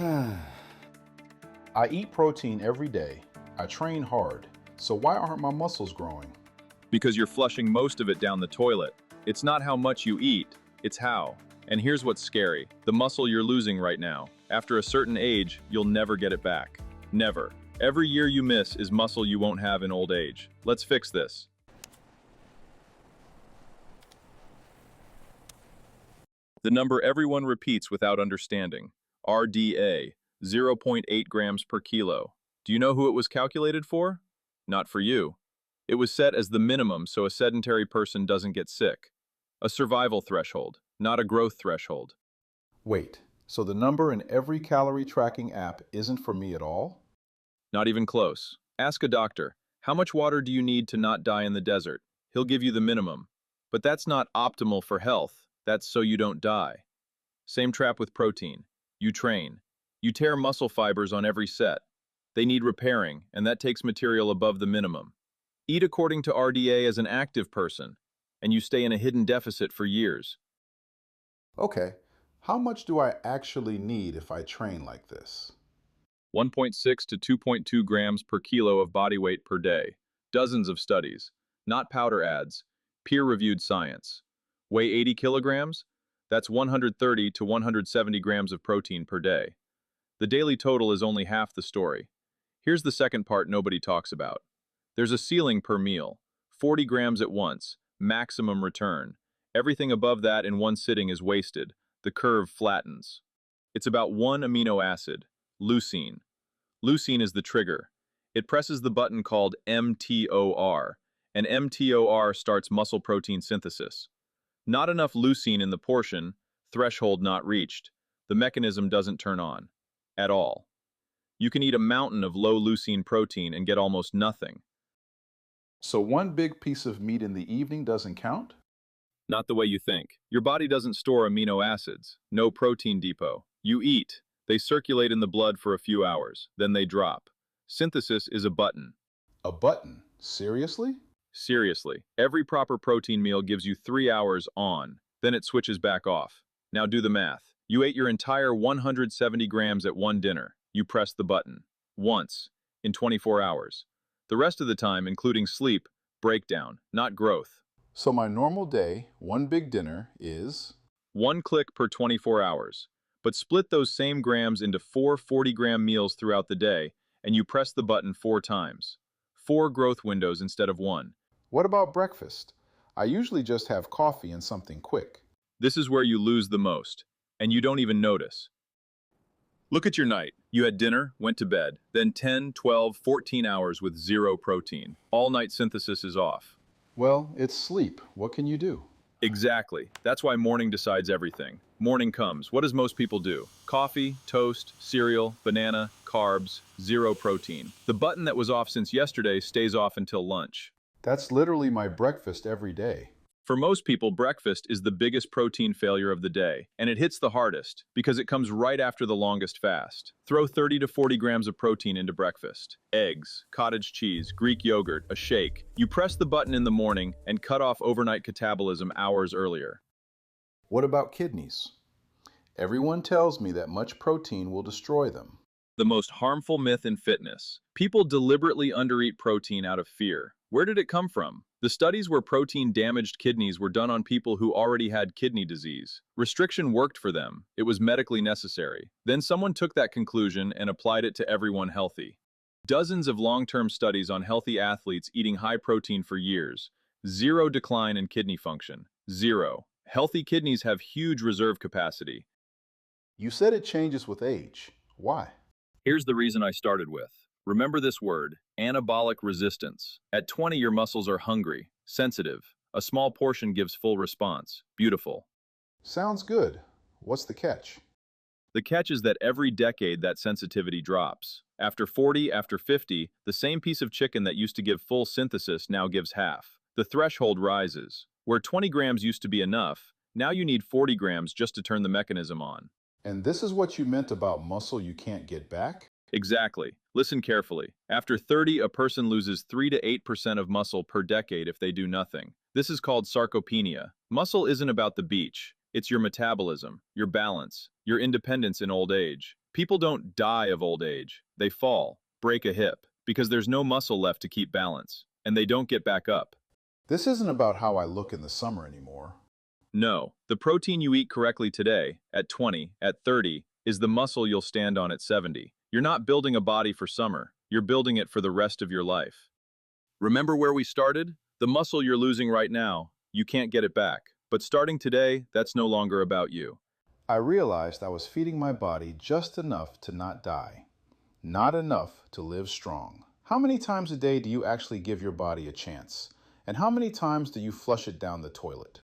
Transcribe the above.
I eat protein every day. I train hard. So why aren't my muscles growing? Because you're flushing most of it down the toilet. It's not how much you eat, it's how. And here's what's scary. The muscle you're losing right now, after a certain age, you'll never get it back. Never. Every year you miss is muscle you won't have in old age. Let's fix this. The number everyone repeats without understanding. RDA, 0.8 grams per kilo. Do you know who it was calculated for? Not for you. It was set as the minimum so a sedentary person doesn't get sick. A survival threshold, not a growth threshold. Wait, so the number in every calorie tracking app isn't for me at all? Not even close. Ask a doctor, how much water do you need to not die in the desert? He'll give you the minimum. But that's not optimal for health. That's so you don't die. Same trap with protein. You train. You tear muscle fibers on every set. They need repairing, and that takes material above the minimum. Eat according to RDA as an active person, and you stay in a hidden deficit for years. Okay, how much do I actually need if I train like this? 1.6 to 2.2 grams per kilo of body weight per day. Dozens of studies. Not powder ads. Peer-reviewed science. Weigh 80 kilograms? That's 130 to 170 grams of protein per day. The daily total is only half the story. Here's the second part nobody talks about. There's a ceiling per meal. 40 grams at once. Maximum return. Everything above that in one sitting is wasted. The curve flattens. It's about one amino acid, leucine. Leucine is the trigger. It presses the button called mTOR, and mTOR starts muscle protein synthesis. Not enough leucine in the portion, threshold not reached. The mechanism doesn't turn on. At all. You can eat a mountain of low leucine protein and get almost nothing. So one big piece of meat in the evening doesn't count? Not the way you think. Your body doesn't store amino acids. No protein depot. You eat. They circulate in the blood for a few hours. Then they drop. Synthesis is a button. A button? Seriously? Seriously. Every proper protein meal gives you 3 hours on. Then it switches back off. Now do the math. You ate your entire 170 grams at one dinner. You press the button. Once. In 24 hours. The rest of the time, including sleep, breakdown, not growth. So my normal day, one big dinner, is? 1 click per 24 hours. But split those same grams into 4 40-gram meals throughout the day, and you press the button 4 times. 4 growth windows instead of 1. What about breakfast? I usually just have coffee and something quick. This is where you lose the most, and you don't even notice. Look at your night. You had dinner, went to bed, then 10, 12, 14 hours with zero protein. All night synthesis is off. Well, it's sleep. What can you do? Exactly. That's why morning decides everything. Morning comes. What does most people do? Coffee, toast, cereal, banana, carbs, zero protein. The button that was off since yesterday stays off until lunch. That's literally my breakfast every day. For most people, breakfast is the biggest protein failure of the day, and it hits the hardest because it comes right after the longest fast. Throw 30 to 40 grams of protein into breakfast. Eggs, cottage cheese, Greek yogurt, a shake. You press the button in the morning and cut off overnight catabolism hours earlier. What about kidneys? Everyone tells me that much protein will destroy them. The most harmful myth in fitness. People deliberately undereat protein out of fear. Where did it come from? The studies where protein damaged kidneys were done on people who already had kidney disease. Restriction worked for them. It was medically necessary. Then someone took that conclusion and applied it to everyone healthy. Dozens of long-term studies on healthy athletes eating high protein for years. Zero decline in kidney function. Zero. Healthy kidneys have huge reserve capacity. You said it changes with age. Why? Here's the reason I started with. Remember this word, anabolic resistance. At 20, your muscles are hungry, sensitive. A small portion gives full response. Beautiful. Sounds good. What's the catch? The catch is that every decade that sensitivity drops. After 40, after 50, the same piece of chicken that used to give full synthesis now gives half. The threshold rises. Where 20 grams used to be enough, now you need 40 grams just to turn the mechanism on. And this is what you meant about muscle you can't get back? Exactly. Listen carefully. After 30, a person loses 3 to 8% of muscle per decade if they do nothing. This is called sarcopenia. Muscle isn't about the beach. It's your metabolism, your balance, your independence in old age. People don't die of old age. They fall, break a hip, because there's no muscle left to keep balance, and they don't get back up. This isn't about how I look in the summer anymore. No, the protein you eat correctly today, at 20, at 30, is the muscle you'll stand on at 70. You're not building a body for summer, you're building it for the rest of your life. Remember where we started? The muscle you're losing right now, you can't get it back. But starting today, that's no longer about you. I realized I was feeding my body just enough to not die, not enough to live strong. How many times a day do you actually give your body a chance? And how many times do you flush it down the toilet?